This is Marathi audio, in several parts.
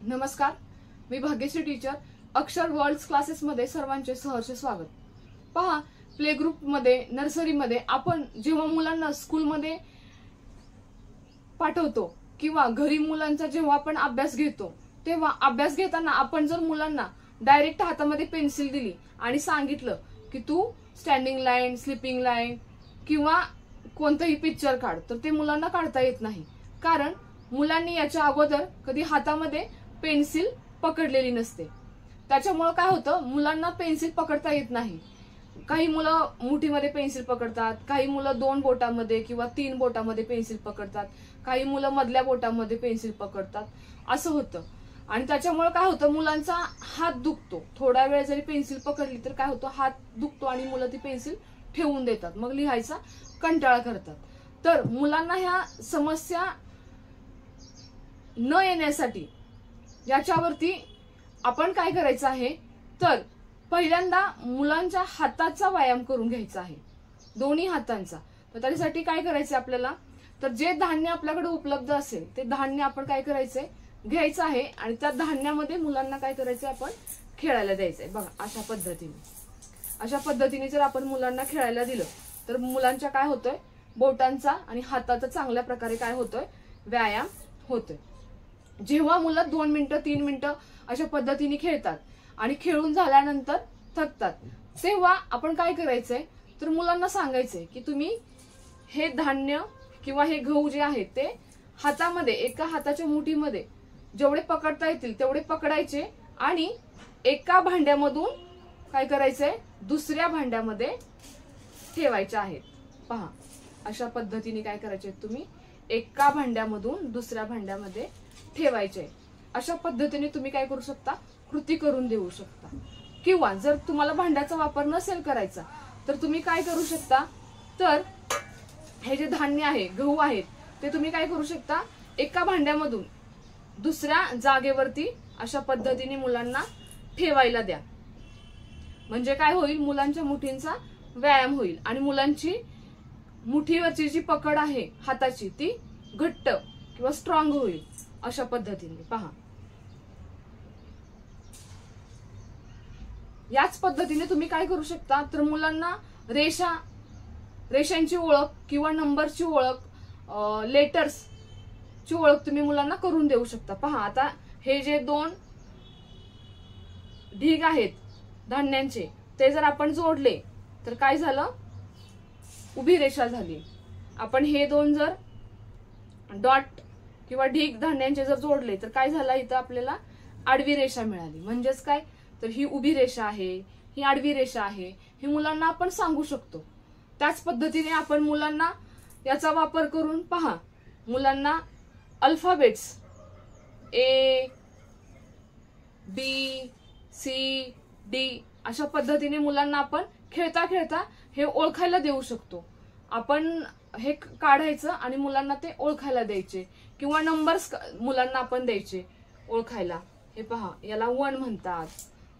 नमस्कार, मी भाग्यश्री टीचर अक्षर वर्ल्ड्स क्लासेस मध्ये सर्वांचे सहर्ष स्वागत। पहा, प्ले ग्रुप मध्ये नर्सरी मध्ये आपण जेव्हा मुलांना स्कूल मध्ये पाठवतो किंवा घरी मुलांचा जेव्हा आपण अभ्यास घेतो तेव्हा अभ्यास घेताना आपण जर मुलांना डायरेक्ट हातामध्ये पेन्सिल दिली आणि सांगितलं की तू स्टँडिंग लाईन, स्लीपिंग लाईन किंवा कोणताही पिक्चर काढ, तर ते मुलांना काढता येत नाही। कारण मुलांनी याच्या अगोदर कधी हातामध्ये पेन्सिल पकडलेली नसते। त्याच्यामुळे काय होतं, मुलांना पेन्सिल पकडता येत नाही। काही मुलं मुठीमध्ये पेन्सिल पकडतात, काही मुलं 2 बोटामध्ये किंवा 3 बोटामध्ये पेन्सिल पकडतात, काही मुलं मधल्या बोटामध्ये पेन्सिल पकडतात, असं होतं। आणि त्याच्यामुळे काय होतं, मुलांचा हात दुखतो। थोडा वेळ जरी पेन्सिल पकडली तर काय होतं, हात दुखतो आणि मुलं ती पेन्सिल ठेवून देतात, मग लिहायचा कंटाळा करतात। तर मुलांना ह्या समस्या न येण्यासाठी याच्यावरती आपण काय करायचं आहे, तर पहिल्यांदा मुलांच्या हाताचा व्यायाम करून घ्यायचा आहे, दोन्ही हातांचा। तर त्यासाठी काय करायचं आपल्याला, तर जे धान्य आपल्याकडे उपलब्ध असेल ते धान्य आपण काय करायचंय, घ्यायचं आहे आणि त्या धान्यामध्ये मुलांना काय करायचंय, आपण खेळायला द्यायचंय। बघा, अशा पद्धतीने जर आपण मुलांना खेळायला दिलं तर मुलांच्या काय होतंय, बोटांचा आणि हाताचा चांगल्या प्रकारे काय होतोय, व्यायाम होतोय। जेव्हा मुलं 2 मिनिटं 3 मिनिटं अशा पद्धतीने खेळतात आणि खेळून झाल्यानंतर थकतात, तेव्हा आपण काय करायचंय, तर मुलांना सांगायचंय की तुम्ही हे धान्य किंवा हे गहू जे आहेत ते हातामध्ये, एका हाताच्या मुठीमध्ये जेवढे पकडता येतील तेवढे पकडायचे आणि एका भांड्यामधून काय करायचंय, दुसऱ्या भांड्यामध्ये ठेवायचे आहेत। पहा, अशा पद्धतीने काय करायचे, तुम्ही एका भांड्यामधून दुसऱ्या भांड्यामध्ये ठेवायचे। अशा पद्धतीने तुम्ही काय करू शकता, कृती करून देऊ शकता। किंवा जर तुम्हाला भांड्याचा वापर नसेल करायचा तर तुम्ही काय करू शकता, तर हे जे धान्य आहे, गहू आहेत, ते तुम्ही काय करू शकता, एका भांड्यामधून दुसऱ्या जागेवरती अशा पद्धतीने मुलांना ठेवायला द्या। म्हणजे काय होईल, मुलांच्या मुठींचा व्यायाम होईल आणि मुलांची मुठीवरची जी पकड आहे हाताची ती घट्ट किंवा स्ट्रॉंग होईल। अशा पद्धतीने पहा, याच पद्धतीने तुम्ही काय करू शकता, तर मुलांना रेषांची ओळख किंवा नंबरची ओळख, लेटर्सची ओळख तुम्ही मुलांना करून देऊ शकता। पहा, आता हे जे 2 ढीग आहेत धान्यांचे ते जर आपण जोडले तर काय झालं, उभी रेषा झाली। आपण हे 2 जर डॉट किंवा ढीग धान्यांचे जर जोडले तर काय झालं, इथं आपल्याला आडवी रेषा मिळाली। म्हणजेच काय, तर ही उभी रेषा आहे, ही आडवी रेषा आहे, हे मुलांना आपण सांगू शकतो। त्याच पद्धतीने आपण मुलांना याचा वापर करून पहा, मुलांना alphabets A B C D अशा पद्धतीने मुलांना आपण खेळता खेळता हे ओळखायला देऊ शकतो। आपण हे काढायचं आणि मुलांना ते ओळखायला द्यायचे किंवा नंबर्स मुलांना आपण द्यायचे ओळखायला। हे पहा, याला 1 म्हणतात,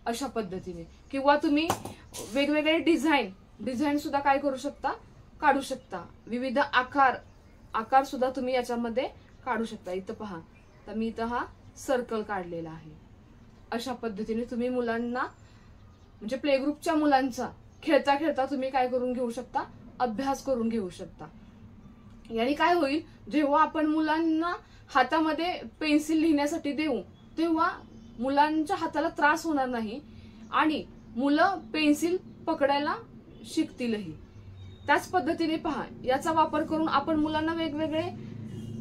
अशा पद्धतीने। किंवा तुम्ही वेगवेगळे डिझाईन सुद्धा काय करू शकता, काढू शकता। विविध आकार सुद्धा तुम्ही याच्यामध्ये काढू शकता। इथं पहा, तर मी इथं हा सर्कल काढलेला आहे। अशा पद्धतीने तुम्ही मुलांना, म्हणजे प्ले ग्रुपच्या मुलांचा खेळता खेळता तुम्ही काय करून घेऊ शकता, अभ्यास करून घेऊ शकता। याने काय होईल, जेव्हा आपण मुलांना हातामध्ये पेन्सिल लिहिण्यासाठी देऊ तेव्हा मुलांच्या हाताला त्रास होणार नाही आणि मुलं पेन्सिल पकडायला शिकतीलही। त्याच पद्धतीने पहा, याचा वापर करून आपण मुलांना वेगवेगळे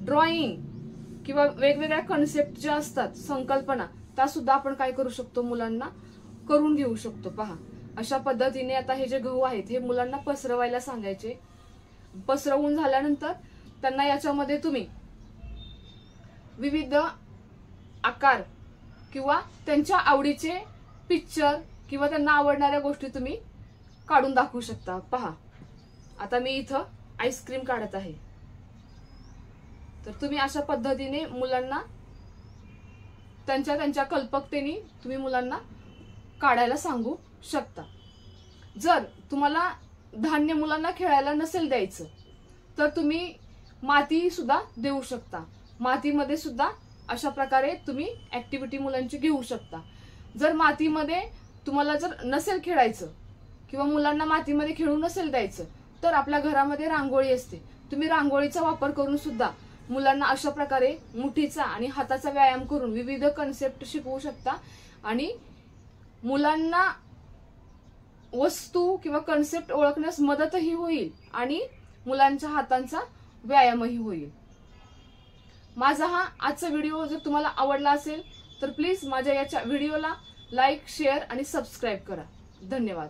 ड्रॉइंग किंवा वेगवेगळ्या कन्सेप्ट ज्या असतात, संकल्पना, त्या सुद्धा आपण काय करू शकतो, मुलांना करून घेऊ शकतो। पहा, अशा पद्धतीने आता हे जे गहू आहेत हे मुलांना पसरवायला सांगायचे। पसरवून झाल्यानंतर त्यांना याच्यामध्ये तुम्ही विविध आकार किंवा त्यांच्या आवडीचे पिक्चर किंवा त्यांना आवडणाऱ्या गोष्टी तुम्ही काढून दाखवू शकता। पहा, आता मी इथं आईस्क्रीम काढत आहे, तर तुम्ही अशा पद्धतीने मुलांना त्यांच्या कल्पकतेने तुम्ही मुलांना काढायला सांगू शकता। जर तुम्हाला धान्य मुलांना खेळायला नसेल द्यायचं तर तुम्ही माती सुद्धा देऊ शकता। मातीमध्ये सुद्धा अशा प्रकारे तुम्ही ऍक्टिव्हिटी मुलांची घेऊ शकता. जर मातीमध्ये तुम्हाला जर नसेल खेळायचं किंवा मुलांना मातीमध्ये खेळू नसेल द्यायचं, तर आपल्या घरामध्ये रांगोळी असते. तुम्ही रांगोळीचा वापर करून सुद्धा मुलांना अशा प्रकारे मुठीचा आणि हाताचा व्यायाम करून विविध कन्सेप्ट शिकवू शकता आणि मुलांना वस्तू किंवा कन्सेप्ट ओळखण्यास मदतही होईल आणि मुलांच्या हातांचा व्यायामही होईल. माझा हा आजचा व्हिडिओ जर तुम्हाला आवडला असेल तर प्लीज माझ्या या व्हिडिओला लाईक, शेअर आणि सबस्क्राईब करा. धन्यवाद.